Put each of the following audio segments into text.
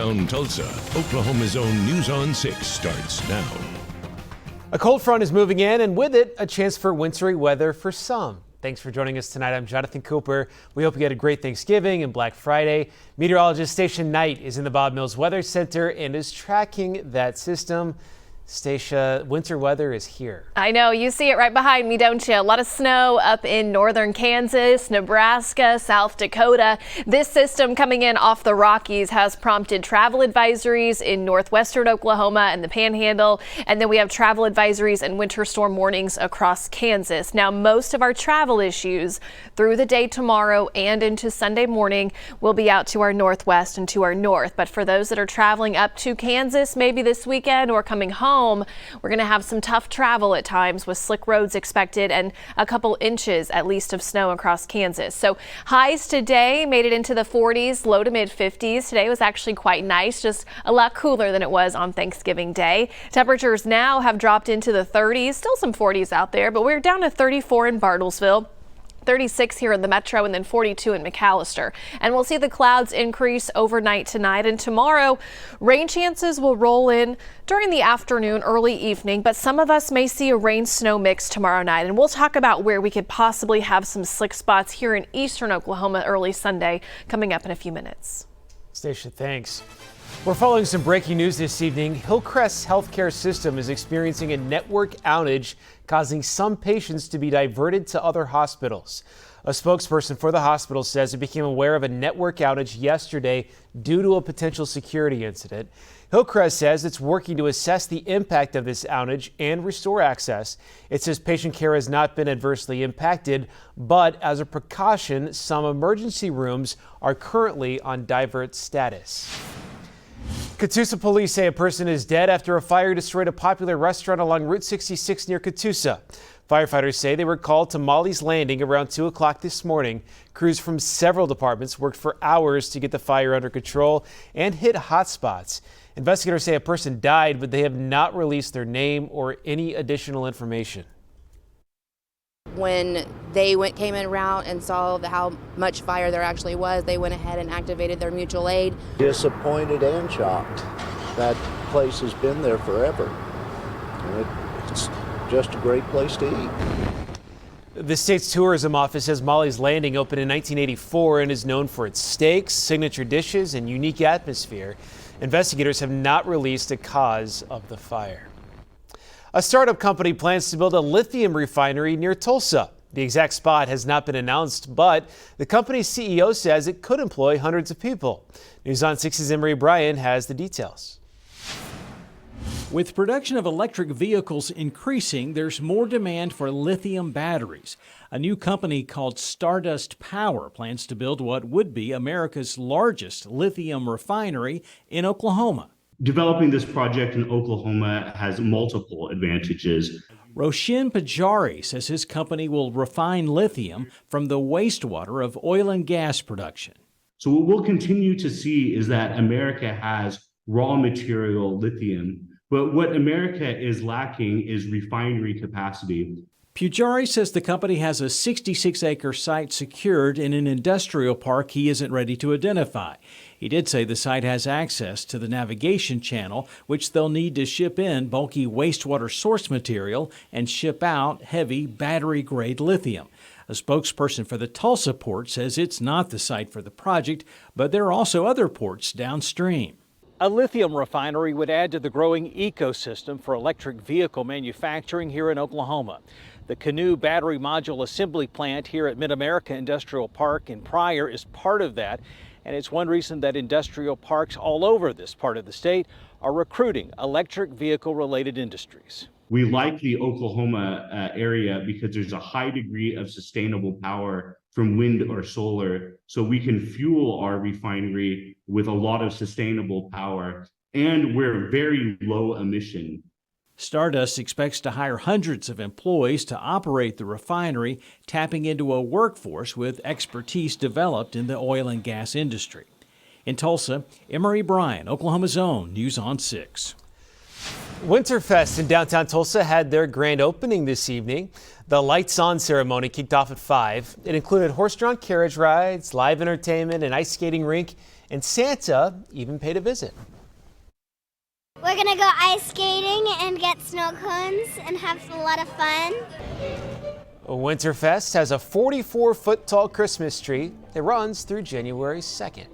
Tulsa, Oklahoma's own News on 6 starts now. A cold front is moving in, and with it, a chance for wintry weather for some. Thanks for joining us tonight. I'm Jonathan Cooper. We hope you had a great Thanksgiving and Black Friday. Meteorologist Stacia Knight is in the Bob Mills Weather Center and is tracking that system. Stacia, winter weather is here. I know, you see it right behind me, don't you? A lot of snow up in northern Kansas, Nebraska, South Dakota. This system coming in off the Rockies has prompted travel advisories in northwestern Oklahoma and the Panhandle. And then we have travel advisories and winter storm warnings across Kansas. Now, most of our travel issues through the day tomorrow and into Sunday morning will be out to our northwest and to our north. But for those that are traveling up to Kansas, maybe this weekend or coming home, we're going to have some tough travel at times with slick roads expected and a couple inches at least of snow across Kansas. So highs today made it into the 40s, low to mid 50s. Today was actually quite nice, just a lot cooler than it was on Thanksgiving Day. Temperatures now have dropped into the 30s, still some 40s out there, but we're down to 34 in Bartlesville. 36 here in the metro and then 42 in McAllister. And we'll see the clouds increase overnight tonight and tomorrow. Rain chances will roll in during the afternoon, early evening, but some of us may see a rain snow mix tomorrow night. And we'll talk about where we could possibly have some slick spots here in eastern Oklahoma early Sunday coming up in a few minutes. Stacia, thanks. We're following some breaking news this evening. Hillcrest's healthcare system is experiencing a network outage, causing some patients to be diverted to other hospitals. A spokesperson for the hospital says it became aware of a network outage yesterday due to a potential security incident. Hillcrest says it's working to assess the impact of this outage and restore access. It says patient care has not been adversely impacted, but as a precaution, some emergency rooms are currently on divert status. Catoosa police say a person is dead after a fire destroyed a popular restaurant along Route 66 near Catoosa. Firefighters say they were called to Molly's Landing around 2 o'clock this morning. Crews from several departments worked for hours to get the fire under control and hit hot spots. Investigators say a person died, but they have not released their name or any additional information. When they came in around and saw how much fire there actually was, they went ahead and activated their mutual aid. Disappointed and shocked. That place has been there forever. And it's just a great place to eat. The state's tourism office says Molly's Landing opened in 1984 and is known for its steaks, signature dishes, and unique atmosphere. Investigators have not released a cause of the fire. A startup company plans to build a lithium refinery near Tulsa. The exact spot has not been announced, but the company's CEO says it could employ hundreds of people. News on 6's Emery Bryan has the details. With production of electric vehicles increasing, there's more demand for lithium batteries. A new company called Stardust Power plans to build what would be America's largest lithium refinery in Oklahoma. Developing this project in Oklahoma has multiple advantages. Roshin Pajari says his company will refine lithium from the wastewater of oil and gas production. So what we'll continue to see is that America has raw material lithium, but what America is lacking is refinery capacity. Pujari says the company has a 66-acre site secured in an industrial park he isn't ready to identify. He did say the site has access to the navigation channel, which they'll need to ship in bulky wastewater source material and ship out heavy battery-grade lithium. A spokesperson for the Tulsa port says it's not the site for the project, but there are also other ports downstream. A lithium refinery would add to the growing ecosystem for electric vehicle manufacturing here in Oklahoma. The Canoe Battery Module Assembly Plant here at Mid-America Industrial Park in Pryor is part of that, and it's one reason that industrial parks all over this part of the state are recruiting electric vehicle-related industries. We like the Oklahoma area because there's a high degree of sustainable power from wind or solar, so we can fuel our refinery with a lot of sustainable power, and we're very low emission. Stardust expects to hire hundreds of employees to operate the refinery, tapping into a workforce with expertise developed in the oil and gas industry. In Tulsa, Emery Bryan, Oklahoma's own News on 6. Winterfest in downtown Tulsa had their grand opening this evening. The Lights On ceremony kicked off at 5. It included horse-drawn carriage rides, live entertainment, an ice skating rink, and Santa even paid a visit. We're gonna go ice skating and get snow cones and have a lot of fun. Winterfest has a 44-foot tall Christmas tree that runs through January 2nd.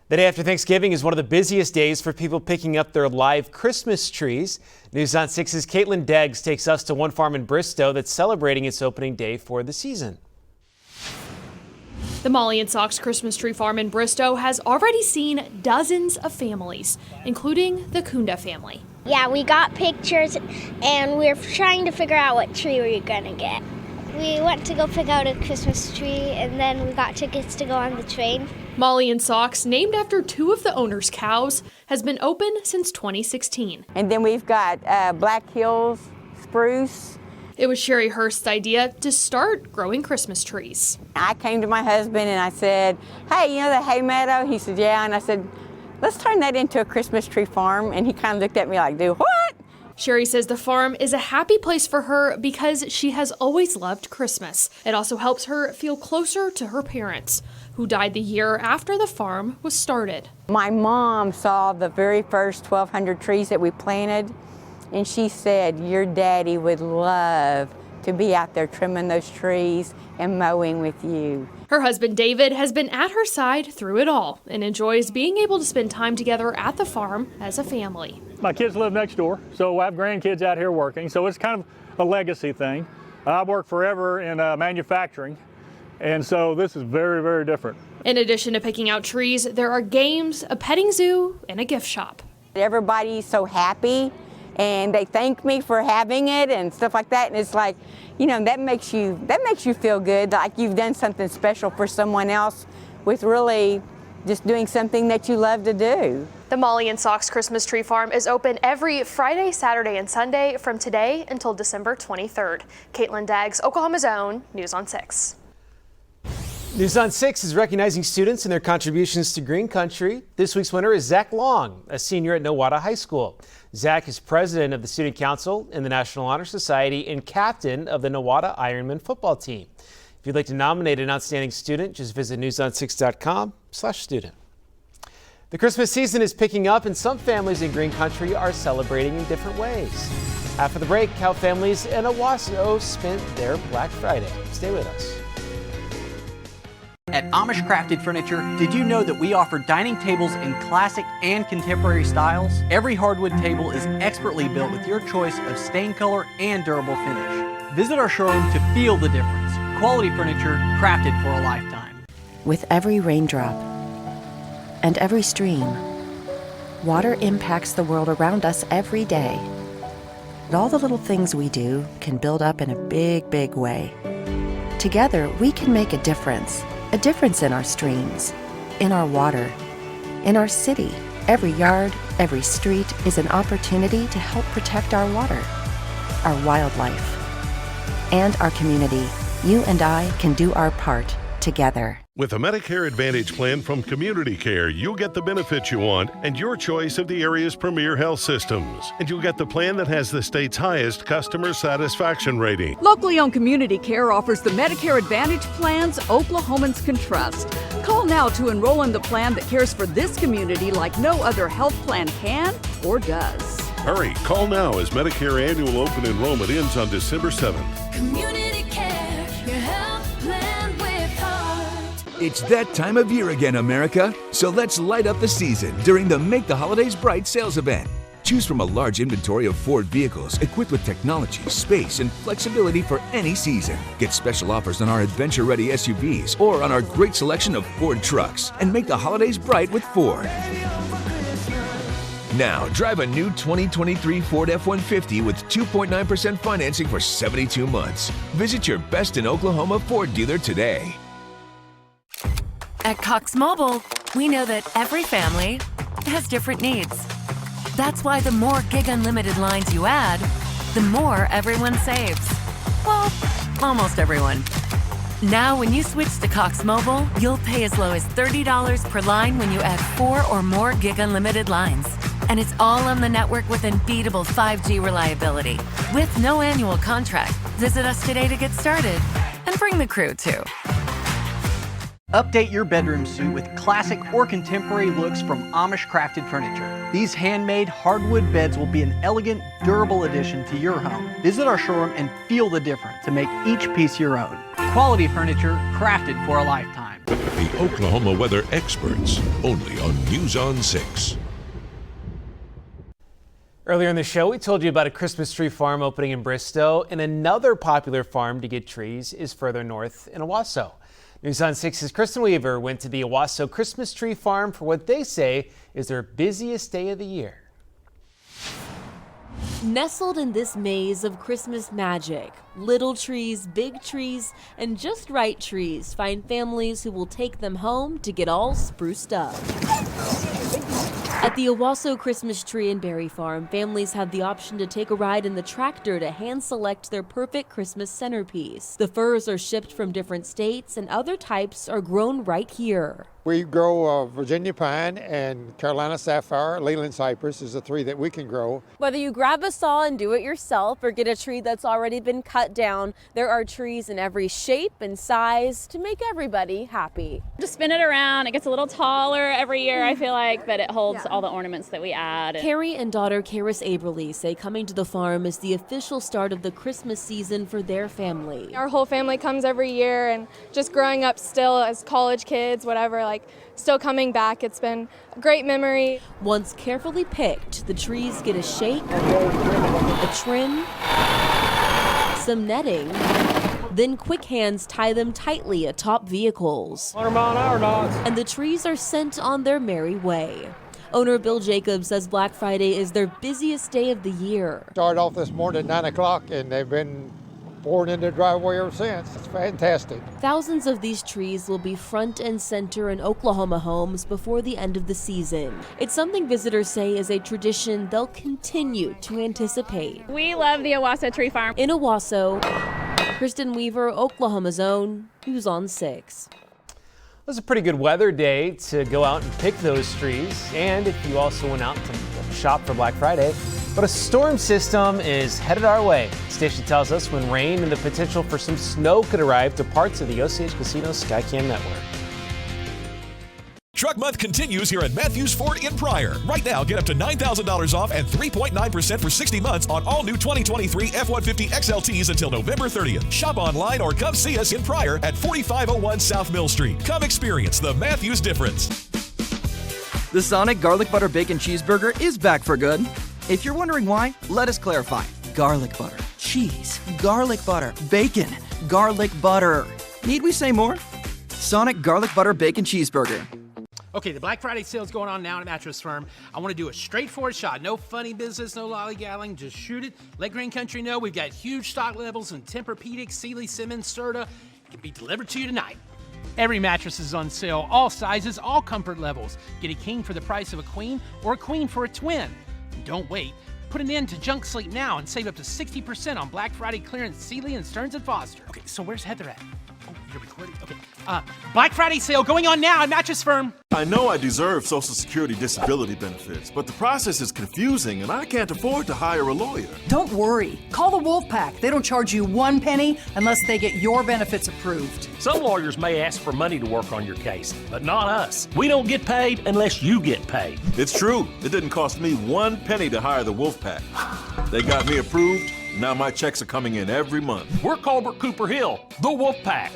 The day after Thanksgiving is one of the busiest days for people picking up their live Christmas trees. News on 6's Caitlin Deggs takes us to one farm in Bristow that's celebrating its opening day for the season. The Molly and Sox Christmas tree farm in Bristow has already seen dozens of families, including the Kunda family. Yeah, we got pictures and we're trying to figure out what tree we're gonna get. We went to go pick out a Christmas tree and then we got tickets to go on the train. Molly and Sox, named after two of the owner's cows, has been open since 2016. And then we've got Black Hills spruce. It was Sherry Hurst's idea to start growing Christmas trees. I came to my husband and I said, hey, you know the hay meadow? He said, yeah. And I said, let's turn that into a Christmas tree farm. And he kind of looked at me like, do what? Sherry says the farm is a happy place for her because she has always loved Christmas. It also helps her feel closer to her parents, who died the year after the farm was started. My mom saw the very first 1,200 trees that we planted, and she said, your daddy would love to be out there trimming those trees and mowing with you. Her husband David has been at her side through it all and enjoys being able to spend time together at the farm as a family. My kids live next door, so I have grandkids out here working, so it's kind of a legacy thing. I've worked forever in manufacturing, and so this is very, very different. In addition to picking out trees, there are games, a petting zoo, and a gift shop. Everybody's so happy, and they thank me for having it and stuff like that, and it's like, you know, that makes you feel good, like you've done something special for someone else with really just doing something that you love to do. The Molly and Sox Christmas tree farm is open every Friday, Saturday, and Sunday from today until December 23rd. Caitlin Deggs, Oklahoma's Own, News on 6. News on 6 is recognizing students and their contributions to green country. This week's winner is Zach Long, a senior at Nowata High School. Zach is president of the Student Council in the National Honor Society and captain of the Nowata Ironman football team. If you'd like to nominate an outstanding student, just visit newson6.com/student. The Christmas season is picking up and some families in green country are celebrating in different ways. After the break, how families in Owasso spent their Black Friday. Stay with us. At Amish Crafted Furniture, did you know that we offer dining tables in classic and contemporary styles? Every hardwood table is expertly built with your choice of stain color and durable finish. Visit our showroom to feel the difference. Quality furniture crafted for a lifetime. With every raindrop and every stream, water impacts the world around us every day. But all the little things we do can build up in a big, big way. Together, we can make a difference in our streams, in our water, in our city. Every yard, every street is an opportunity to help protect our water, our wildlife, and our community. You and I can do our part together. With a Medicare Advantage plan from Community Care, you'll get the benefits you want and your choice of the area's premier health systems. And you'll get the plan that has the state's highest customer satisfaction rating. Locally owned Community Care offers the Medicare Advantage plans Oklahomans can trust. Call now to enroll in the plan that cares for this community like no other health plan can or does. Hurry, call now as Medicare annual open enrollment ends on December 7th. Community Care, your health plan with heart. It's that time of year again, America. So let's light up the season during the Make the Holidays Bright sales event. Choose from a large inventory of Ford vehicles equipped with technology, space, and flexibility for any season. Get special offers on our adventure-ready SUVs or on our great selection of Ford trucks. And make the holidays bright with Ford. Now, drive a new 2023 Ford F-150 with 2.9% financing for 72 months. Visit your best in Oklahoma Ford dealer today. At Cox Mobile, we know that every family has different needs. That's why the more gig unlimited lines you add, the more everyone saves. Well, almost everyone. Now, when you switch to Cox Mobile, you'll pay as low as $30 per line when you add 4 or more gig unlimited lines. And it's all on the network with unbeatable 5G reliability. With no annual contract. Visit us today to get started. And bring the crew, too. Update your bedroom suite with classic or contemporary looks from Amish crafted furniture. These handmade hardwood beds will be an elegant, durable addition to your home. Visit our showroom and feel the difference to make each piece your own. Quality furniture crafted for a lifetime. The Oklahoma weather experts, only on News on 6. Earlier in the show, we told you about a Christmas tree farm opening in Bristow, and another popular farm to get trees is further north in Owasso. News on 6's Kristen Weaver went to the Owasso Christmas tree farm for what they say is their busiest day of the year. Nestled in this maze of Christmas magic, little trees, big trees, and just right trees find families who will take them home to get all spruced up. At the Owasso Christmas Tree and Berry Farm, families have the option to take a ride in the tractor to hand-select their perfect Christmas centerpiece. The firs are shipped from different states, and other types are grown right here. We grow Virginia pine and Carolina sapphire. Leland cypress is the three that we can grow. Whether you grab a saw and do it yourself or get a tree that's already been cut down, there are trees in every shape and size to make everybody happy. Just spin it around. It gets a little taller every year, I feel like, but it holds all the ornaments that we add. Carrie and daughter Karis Aberly say coming to the farm is the official start of the Christmas season for their family. Our whole family comes every year, and just growing up still as college kids, whatever, still coming back. It's been a great memory. Once carefully picked, the trees get a shake, a trim, some netting, then quick hands tie them tightly atop vehicles. 100 mile an hour knots. And the trees are sent on their merry way. Owner Bill Jacobs says Black Friday is their busiest day of the year. Started off this morning at 9 o'clock, and they've been pouring in their driveway ever since. It's fantastic. Thousands of these trees will be front and center in Oklahoma homes before the end of the season. It's something visitors say is a tradition they'll continue to anticipate. We love the Owasso Tree Farm. In Owasso, Kristen Weaver, Oklahoma's own, News on 6. It was a pretty good weather day to go out and pick those trees, and if you also went out to shop for Black Friday. But a storm system is headed our way. The station tells us when rain and the potential for some snow could arrive to parts of the Osage Casino Skycam network. Truck Month continues here at Matthews Ford in Pryor. Right now, get up to $9,000 off and 3.9% for 60 months on all new 2023 F-150 XLTs until November 30th. Shop online or come see us in Pryor at 4501 South Mill Street. Come experience the Matthews difference. The Sonic Garlic Butter Bacon Cheeseburger is back for good. If you're wondering why, let us clarify. Garlic butter, cheese, garlic butter, bacon, garlic butter. Need we say more? Sonic Garlic Butter Bacon Cheeseburger. Okay, the Black Friday sale's going on now at Mattress Firm. I want to do a straightforward shot. No funny business, no lollygagging. Just shoot it. Let Green Country know we've got huge stock levels in Tempur-Pedic, Sealy, Simmons, Serta. It can be delivered to you tonight. Every mattress is on sale. All sizes, all comfort levels. Get a king for the price of a queen or a queen for a twin. And don't wait. Put an end to junk sleep now and save up to 60% on Black Friday clearance Sealy and Stearns & Foster. Okay, so where's Heather at? Oh, you're recording? Okay. Black Friday sale going on now at Mattress Firm. I know I deserve Social Security disability benefits, but the process is confusing and I can't afford to hire a lawyer. Don't worry. Call the Wolfpack. They don't charge you 1 penny unless they get your benefits approved. Some lawyers may ask for money to work on your case, but not us. We don't get paid unless you get paid. It's true. It didn't cost me 1 penny to hire the Wolfpack. They got me approved. Now my checks are coming in every month. We're Colbert Cooper Hill, the Wolfpack.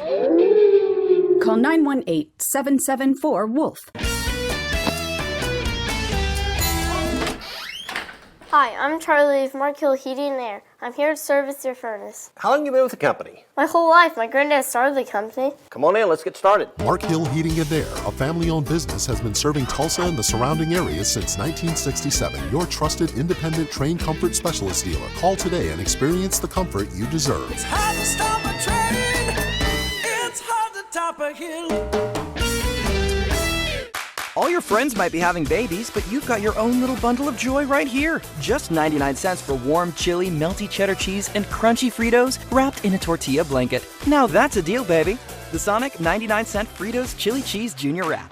Call 918-774-WOLF. Hi, I'm Charlie of Mark Hill Heating and Air. I'm here to service your furnace. How long have you been with the company? My whole life. My granddad started the company. Come on in, let's get started. Mark Hill Heating and Air, a family-owned business, has been serving Tulsa and the surrounding areas since 1967. Your trusted, independent, trained comfort specialist dealer. Call today and experience the comfort you deserve. It's hard to stop a train. It's hard to top a hill. All your friends might be having babies, but you've got your own little bundle of joy right here. Just 99 cents for warm, chili, melty cheddar cheese and crunchy Fritos wrapped in a tortilla blanket. Now that's a deal, baby. The Sonic 99-cent Fritos Chili Cheese Junior Wrap.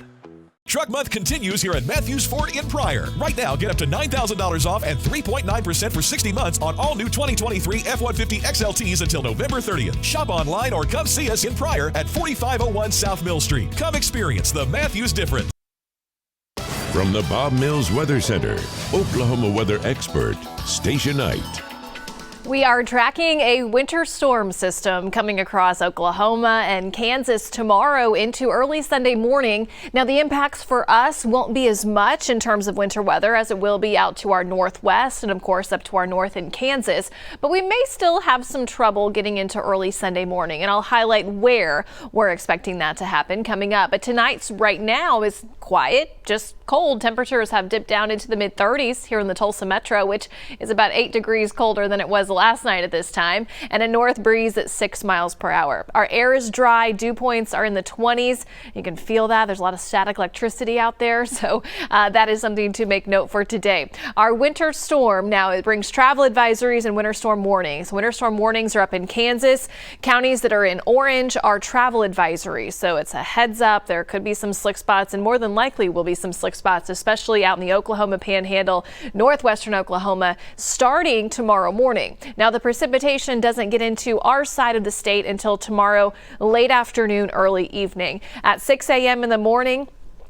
Truck Month continues here at Matthews Ford in Pryor. Right now, get up to $9,000 off and 3.9% for 60 months on all new 2023 F-150 XLTs until November 30th. Shop online or come see us in Pryor at 4501 South Mill Street. Come experience the Matthews difference. From the Bob Mills Weather Center, Oklahoma weather expert, Stacia Knight. We are tracking a winter storm system coming across Oklahoma and Kansas tomorrow into early Sunday morning. Now, the impacts for us won't be as much in terms of winter weather as it will be out to our northwest and, of course, up to our north in Kansas. But we may still have some trouble getting into early Sunday morning, and I'll highlight where we're expecting that to happen coming up. But tonight's right now is quiet, just cold. Temperatures have dipped down into the mid-30s here in the Tulsa metro, which is about 8 degrees colder than it was last night at this time, and a north breeze at 6 miles per hour. Our air is dry. Dew points are in the 20s. You can feel that. There's a lot of static electricity out there, so that is something to make note for today. Our winter storm now, it brings travel advisories and winter storm warnings. Winter storm warnings are up in Kansas. Counties that are in orange are travel advisories, so it's a heads up. There could be some slick spots, and more than likely will be some slick spots, especially out in the Oklahoma Panhandle, northwestern Oklahoma, starting tomorrow morning. Now, the precipitation doesn't get into our side of the state until tomorrow late afternoon, early evening. At 6 a.m. in the morning,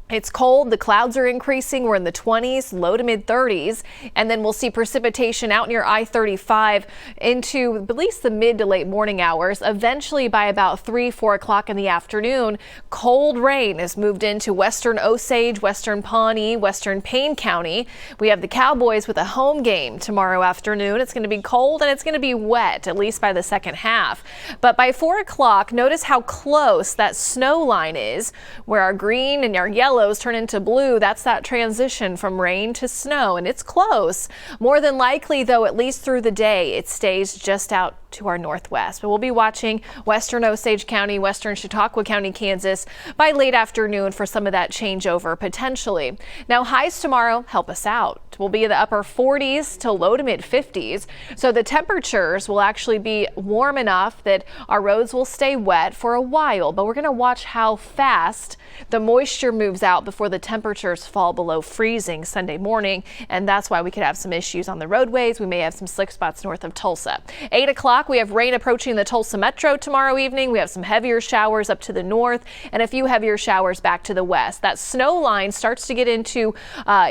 it's cold. The clouds are increasing. We're in the 20s, low to mid 30s, and then we'll see precipitation out near I-35 into at least the mid to late morning hours. Eventually, by about 3-4 o'clock in the afternoon, cold rain has moved into western Osage, western Pawnee, western Payne County. We have the Cowboys with a home game tomorrow afternoon. It's going to be cold and it's going to be wet, at least by the second half. But by 4 o'clock, notice how close that snow line is, where our green and our yellow turn into blue. That's that transition from rain to snow, and it's close. More than likely, though, at least through the day, it stays just out to our northwest. But we'll be watching western Osage County, western Chautauqua County, Kansas by late afternoon for some of that changeover potentially. Now, highs tomorrow help us out. We'll be in the upper 40s to low to mid 50s. So the temperatures will actually be warm enough that our roads will stay wet for a while, but we're going to watch how fast the moisture moves out before the temperatures fall below freezing Sunday morning, and that's why we could have some issues on the roadways. We may have some slick spots north of Tulsa. 8 o'clock, we have rain approaching the Tulsa metro tomorrow evening. We have some heavier showers up to the north and a few heavier showers back to the west. That snow line starts to get into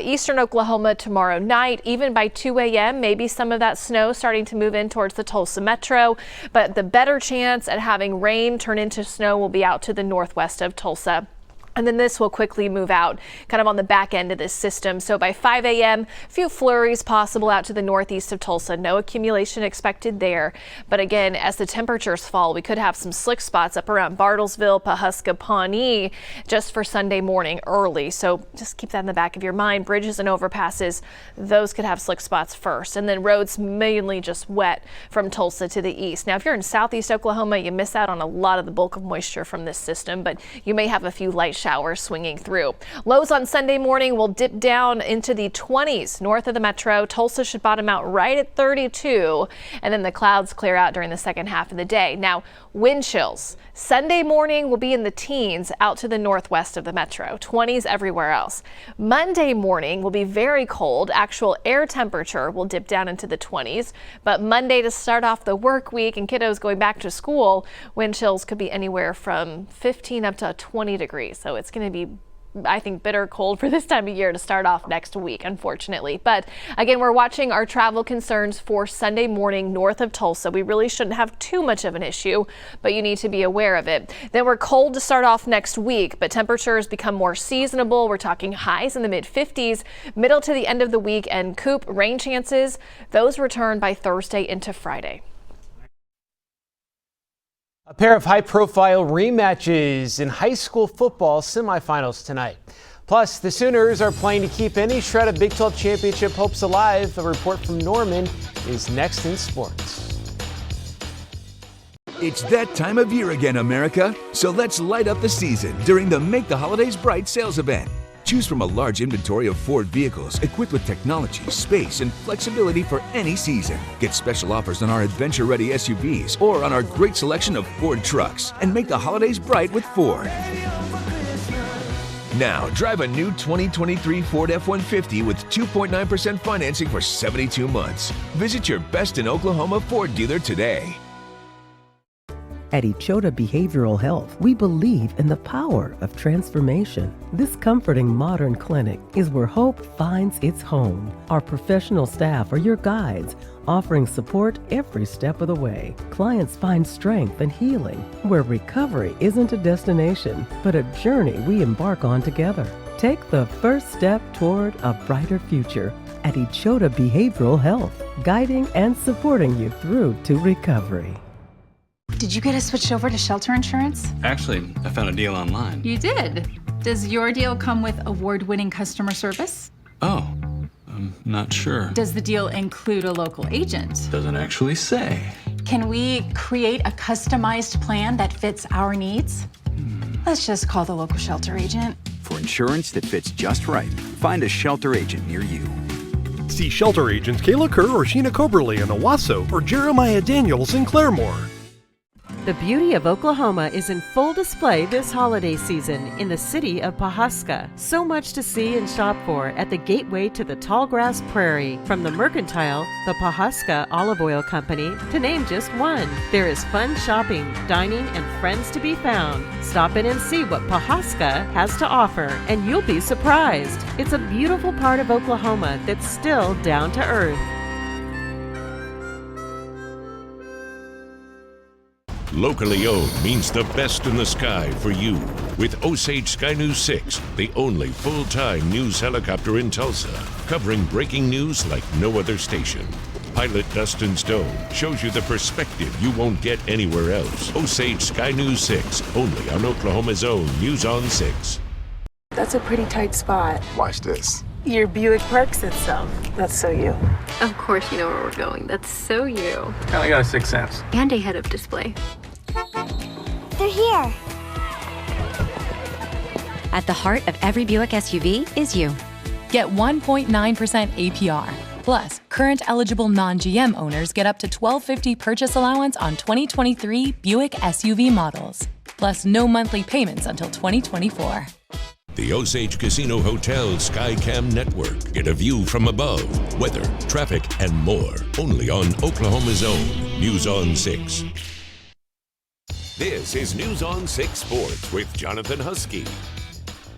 eastern Oklahoma tomorrow night. Even by 2 a.m., maybe some of that snow starting to move in towards the Tulsa metro, but the better chance at having rain turn into snow will be out to the northwest of Tulsa. And then this will quickly move out kind of on the back end of this system. So by 5 a.m., a few flurries possible out to the northeast of Tulsa. No accumulation expected there. But again, as the temperatures fall, we could have some slick spots up around Bartlesville, Pawhuska, Pawnee just for Sunday morning early. So just keep that in the back of your mind. Bridges and overpasses, those could have slick spots first. And then roads mainly just wet from Tulsa to the east. Now, if you're in southeast Oklahoma, you miss out on a lot of the bulk of moisture from this system, but you may have a few light showers swinging through. Lows on Sunday morning will dip down into the 20s north of the metro. Tulsa should bottom out right at 32, and then the clouds clear out during the second half of the day. Now, wind chills Sunday morning will be in the teens out to the northwest of the metro, 20s everywhere else. Monday morning will be very cold. Actual air temperature will dip down into the 20s, but Monday to start off the work week and kiddos going back to school, wind chills could be anywhere from 15 up to 20 degrees. So it's going to be, I think, bitter cold for this time of year to start off next week, unfortunately. But again, we're watching our travel concerns for Sunday morning north of Tulsa. We really shouldn't have too much of an issue, but you need to be aware of it. Then we're cold to start off next week, but temperatures become more seasonable. We're talking highs in the mid 50s, middle to the end of the week, and Coop rain chances, those return by Thursday into Friday. A pair of high-profile rematches in high school football semifinals tonight. Plus, the Sooners are playing to keep any shred of Big 12 championship hopes alive. A report from Norman is next in sports. It's that time of year again, America. So let's light up the season during the Make the Holidays Bright sales event. Choose from a large inventory of Ford vehicles equipped with technology, space, and flexibility for any season. Get special offers on our adventure-ready SUVs or on our great selection of Ford trucks. And make the holidays bright with Ford. Now, drive a new 2023 Ford F-150 with 2.9% financing for 72 months. Visit your best in Oklahoma Ford dealer today. At Echota Behavioral Health, we believe in the power of transformation. This comforting modern clinic is where hope finds its home. Our professional staff are your guides, offering support every step of the way. Clients find strength and healing, where recovery isn't a destination, but a journey we embark on together. Take the first step toward a brighter future at Echota Behavioral Health, guiding and supporting you through to recovery. Did you get us switched over to shelter insurance? Actually, I found a deal online. You did? Does your deal come with award-winning customer service? Oh, I'm not sure. Does the deal include a local agent? Doesn't actually say. Can we create a customized plan that fits our needs? Let's just call the local shelter agent. For insurance that fits just right, find a shelter agent near you. See shelter agents Kayla Kerr or Sheena Coberly in Owasso or Jeremiah Daniels in Claremore. The beauty of Oklahoma is in full display this holiday season in the city of Pawhuska. So much to see and shop for at the gateway to the Tallgrass Prairie. From the Mercantile, the Pawhuska Olive Oil Company, to name just one. There is fun shopping, dining, and friends to be found. Stop in and see what Pawhuska has to offer, and you'll be surprised. It's a beautiful part of Oklahoma that's still down to earth. Locally owned means the best in the sky for you. With Osage Sky News 6, the only full-time news helicopter in Tulsa, covering breaking news like no other station. Pilot Dustin Stone shows you the perspective you won't get anywhere else. Osage Sky News 6, only on Oklahoma's own News on 6. That's a pretty tight spot. Watch this. Your Buick parks itself. That's so you. Of course you know where we're going. That's so you. I got a sixth sense. And a head-up display. They're here. At the heart of every Buick SUV is you. Get 1.9% APR. Plus, current eligible non-GM owners get up to $1,250 purchase allowance on 2023 Buick SUV models. Plus, no monthly payments until 2024. The Osage Casino Hotel Skycam Network. Get a view from above, weather, traffic, and more. Only on Oklahoma's own News on 6. This is News on 6 Sports with Jonathan Husky.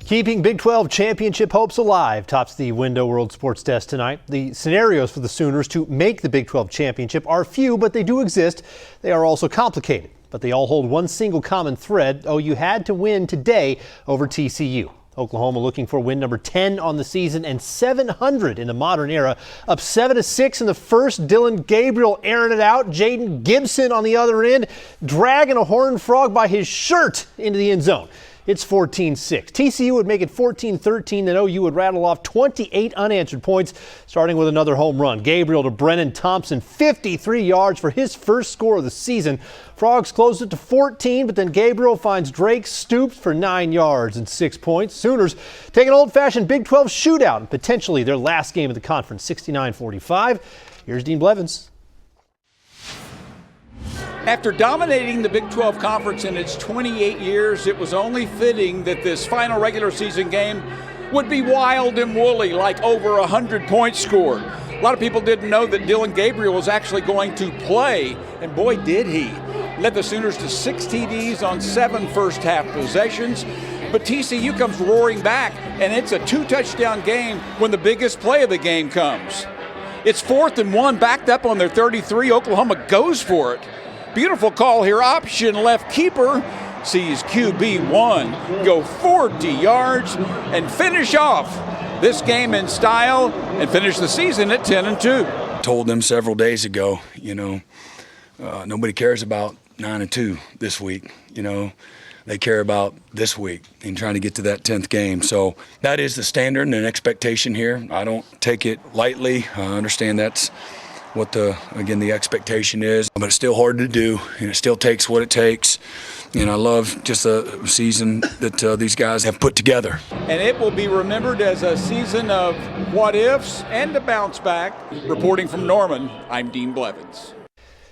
Keeping Big 12 championship hopes alive tops the Window World Sports Desk tonight. The scenarios for the Sooners to make the Big 12 championship are few, but they do exist. They are also complicated, but they all hold one single common thread. OU had to win today over TCU. Oklahoma looking for win number 10 on the season and 700 in the modern era. Up 7-6 in the first. Dylan Gabriel airing it out. Jaden Gibson on the other end, dragging a Horned Frog by his shirt into the end zone. It's 14-6. TCU would make it 14-13, then OU would rattle off 28 unanswered points, starting with another home run. Gabriel to Brennan Thompson, 53 yards for his first score of the season. Frogs closed it to 14, but then Gabriel finds Drake Stoops for 9 yards and 6 points. Sooners take an old-fashioned Big 12 shootout and potentially their last game of the conference, 69-45. Here's Dean Blevins. After dominating the Big 12 Conference in its 28 years, it was only fitting that this final regular season game would be wild and woolly, like over 100 points scored. A lot of people didn't know that Dylan Gabriel was actually going to play, and boy did he. Led the Sooners to 6 TDs on 7 first-half possessions, but TCU comes roaring back, and it's a 2-touchdown game when the biggest play of the game comes. It's 4th and 1, backed up on their 33. Oklahoma goes for it. Beautiful call here, option left keeper, sees QB1 go 40 yards and finish off this game in style and finish the season at 10-2. Told them several days ago, nobody cares about 9-2 this week, They care about this week and trying to get to that 10th game. So that is the standard and an expectation here. I don't take it lightly. I understand that's what the expectation is, but it's still hard to do, and it still takes what it takes. And I love just the season that these guys have put together. And it will be remembered as a season of what-ifs and a bounce back. Reporting from Norman, I'm Dean Blevins.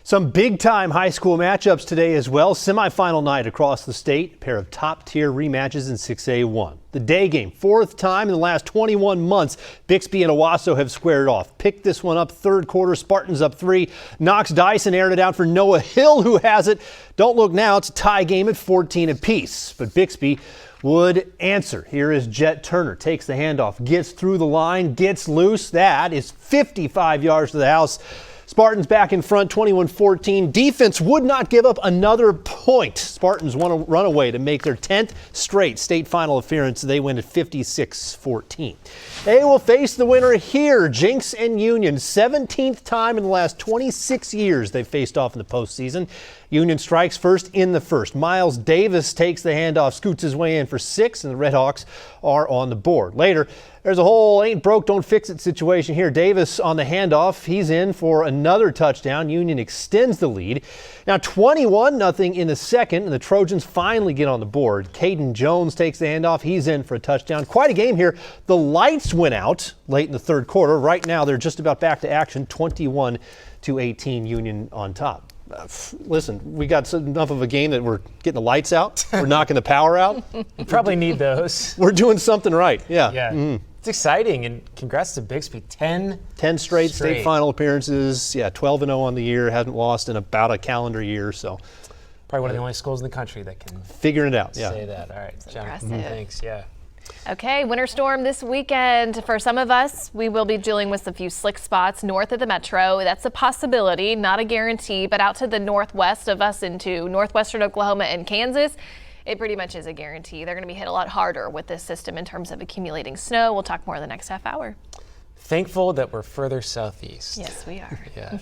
Some big-time high school matchups today as well. Semifinal night across the state. A pair of top-tier rematches in 6A1. The day game, fourth time in the last 21 months, Bixby and Owasso have squared off. Picked this one up third quarter, Spartans up 3. Knox Dyson aired it out for Noah Hill, who has it. Don't look now, it's a tie game at 14 apiece. But Bixby would answer. Here is Jet Turner, takes the handoff, gets through the line, gets loose. That is 55 yards to the house. Spartans back in front, 21-14. Defense would not give up another point. Spartans want to run away to make their 10th straight state final appearance. They win at 56-14. They will face the winner here, Jinx and Union. 17th time in the last 26 years they've faced off in the postseason. Union strikes first in the first. Miles Davis takes the handoff, scoots his way in for 6, and the Redhawks are on the board. Later, there's a whole ain't broke, don't fix it situation here. Davis on the handoff. He's in for another touchdown. Union extends the lead. Now 21-0 in the second, and the Trojans finally get on the board. Caden Jones takes the handoff. He's in for a touchdown. Quite a game here. The lights went out late in the third quarter. Right now, they're just about back to action. 21-18, Union on top. Listen, we got enough of a game that we're getting the lights out. We're knocking the power out. You probably need those. We're doing something right. Yeah. Yeah. It's exciting, and congrats to Bixby. 10 straight state final appearances. Yeah, 12-0 on the year. Hasn't lost in about a calendar year. So probably one of the only schools in the country that can figure it out. Yeah. Say that. All right, John. Thanks. Yeah. Okay, winter storm this weekend. For some of us, we will be dealing with a few slick spots north of the metro. That's a possibility, not a guarantee, but out to the northwest of us into northwestern Oklahoma and Kansas, it pretty much is a guarantee. They're going to be hit a lot harder with this system in terms of accumulating snow. We'll talk more in the next half hour. Thankful that we're further southeast. Yes, we are. Yeah.